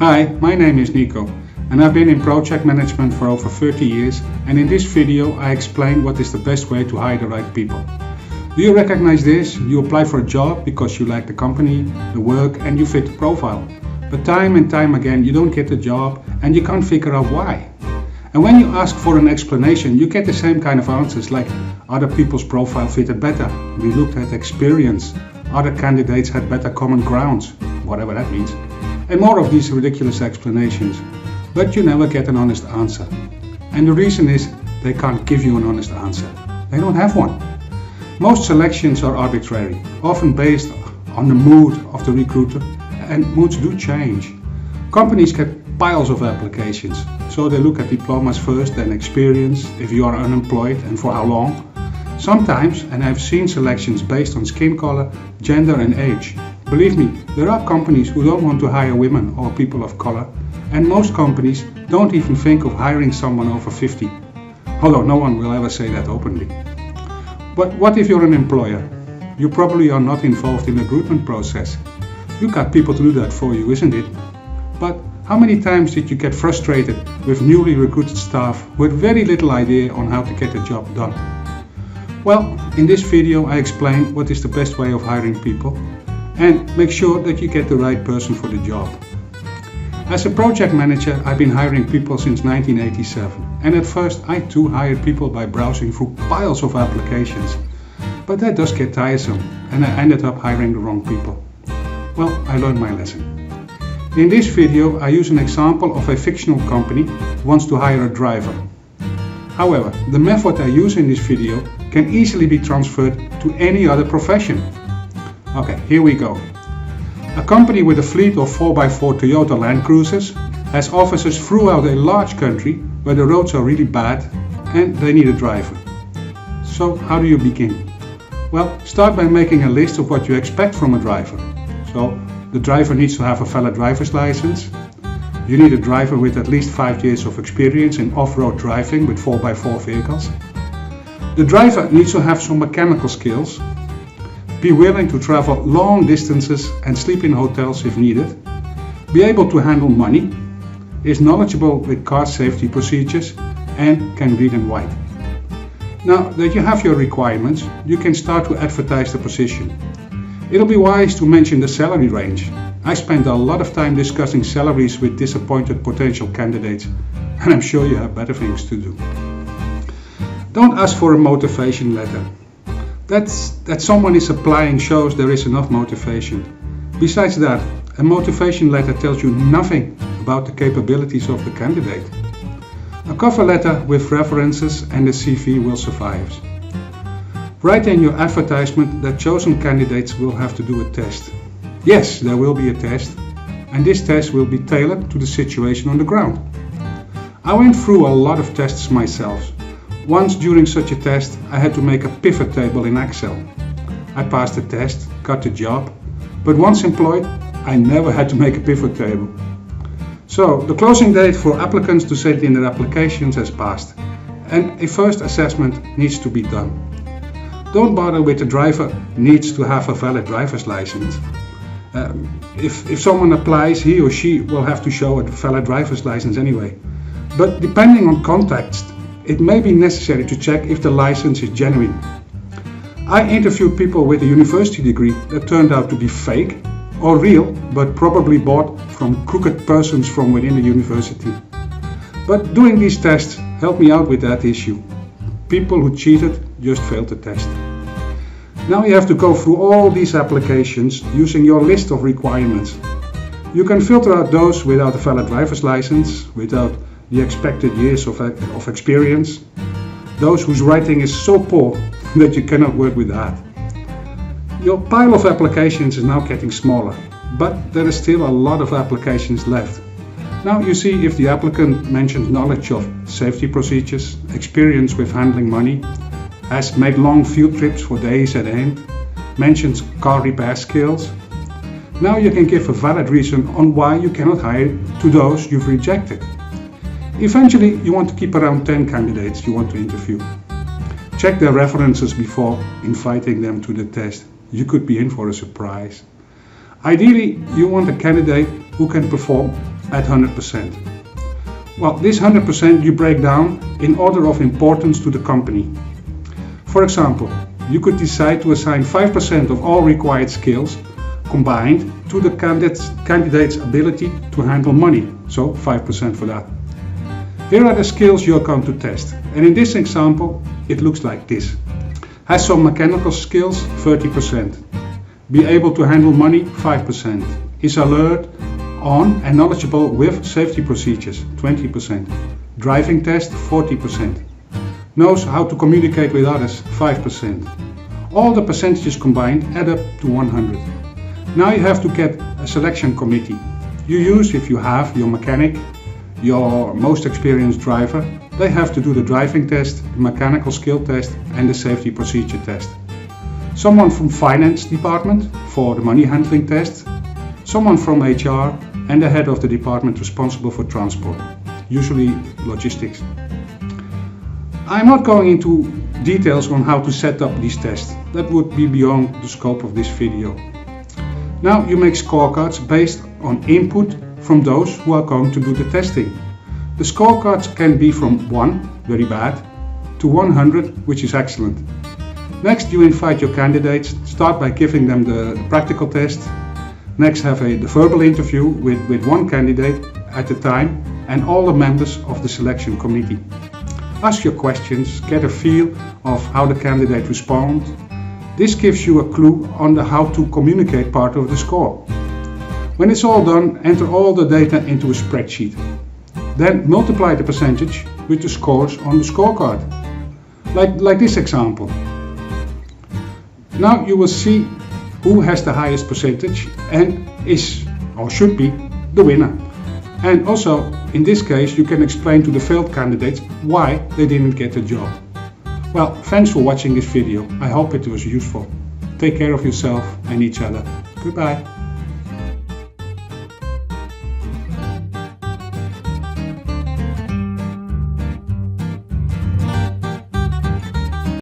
Hi, my name is Nico and I've been in project management for over 30 years, and in this video I explain what is the best way to hire the right people. Do you recognize this? You apply for a job because you like the company, the work, and you fit the profile. But time and time again you don't get the job and you can't figure out why. And when you ask for an explanation, you get the same kind of answers like other people's profile fitted better, we looked at experience, other candidates had better common grounds, whatever that means, and more of these ridiculous explanations. But you never get an honest answer. And the reason is they can't give you an honest answer. They don't have one. Most selections are arbitrary, often based on the mood of the recruiter, and moods do change. Companies get piles of applications, so they look at diplomas first, then experience, if you are unemployed and for how long. Sometimes, and I've seen selections based on skin color, gender and age. Believe me, there are companies who don't want to hire women or people of color, and most companies don't even think of hiring someone over 50. Although no one will ever say that openly. But what if you're an employer? You probably are not involved in the recruitment process. You got people to do that for you, isn't it? But how many times did you get frustrated with newly recruited staff with very little idea on how to get the job done? Well, in this video I explain what is the best way of hiring people and make sure that you get the right person for the job. As a project manager, I've been hiring people since 1987, and at first I too hired people by browsing through piles of applications. But that does get tiresome, and I ended up hiring the wrong people. Well, I learned my lesson. In this video I use an example of a fictional company who wants to hire a driver. However, the method I use in this video can easily be transferred to any other profession. Okay, here we go. A company with a fleet of 4x4 Toyota Land Cruisers has offices throughout a large country where the roads are really bad and they need a driver. So how do you begin? Well, start by making a list of what you expect from a driver. So the driver needs to have a valid driver's license. You need a driver with at least 5 years of experience in off-road driving with 4x4 vehicles. The driver needs to have some mechanical skills, be willing to travel long distances and sleep in hotels if needed, be able to handle money, is knowledgeable with car safety procedures, and can read and write. Now that you have your requirements, you can start to advertise the position. It'll be wise to mention the salary range. I spend a lot of time discussing salaries with disappointed potential candidates, and I'm sure you have better things to do. Don't ask for a motivation letter. That someone is applying shows there is enough motivation. Besides that, a motivation letter tells you nothing about the capabilities of the candidate. A cover letter with references and a CV will suffice. Write in your advertisement that chosen candidates will have to do a test. Yes, there will be a test, and this test will be tailored to the situation on the ground. I went through a lot of tests myself. Once during such a test I had to make a pivot table in Excel. I passed the test, got the job, but once employed I never had to make a pivot table. So the closing date for applicants to send in their applications has passed, and a first assessment needs to be done. Don't bother with the driver needs to have a valid driver's license. If someone applies, he or she will have to show a valid driver's license anyway. But depending on context, it may be necessary to check if the license is genuine. I interviewed people with a university degree that turned out to be fake or real, but probably bought from crooked persons from within the university. But doing these tests helped me out with that issue. People who cheated just failed the test. Now you have to go through all these applications using your list of requirements. You can filter out those without a valid driver's license, without the expected years of experience, those whose writing is so poor that you cannot work with that. Your pile of applications is now getting smaller, but there is still a lot of applications left. Now you see if the applicant mentions knowledge of safety procedures, experience with handling money, has made long field trips for days at end, mentions car repair skills. Now you can give a valid reason on why you cannot hire to those you've rejected. Eventually you want to keep around 10 candidates you want to interview. Check their references before inviting them to the test. You could be in for a surprise. Ideally, you want a candidate who can perform at 100%. Well, this 100% you break down in order of importance to the company. For example, you could decide to assign 5% of all required skills combined to the candidate's ability to handle money, so 5% for that. Here are the skills you're going to test, and in this example it looks like this. Has some mechanical skills, 30%. Be able to handle money, 5%. Is alert on and knowledgeable with safety procedures, 20%. Driving test, 40%. Knows how to communicate with others, 5%. All the percentages combined add up to 100. Now you have to get a selection committee. You use, if you have, your mechanic, your most experienced driver. They have to do the driving test, the mechanical skill test and the safety procedure test. Someone from finance department for the money handling test. Someone from HR and the head of the department responsible for transport, usually logistics. I'm not going into details on how to set up these tests. That would be beyond the scope of this video. Now you make scorecards based on input from those who are going to do the testing. The scorecards can be from 1, very bad, to 100, which is excellent. Next you invite your candidates, start by giving them the practical test. Next have the verbal interview with one candidate at a time and all the members of the selection committee. Ask your questions, get a feel of how the candidate responds. This gives you a clue on the how to communicate part of the score. When it's all done, enter all the data into a spreadsheet. Then multiply the percentage with the scores on the scorecard. Like this example. Now you will see who has the highest percentage and is or should be the winner. And also, in this case, you can explain to the failed candidates why they didn't get the job. Well, thanks for watching this video. I hope it was useful. Take care of yourself and each other. Goodbye.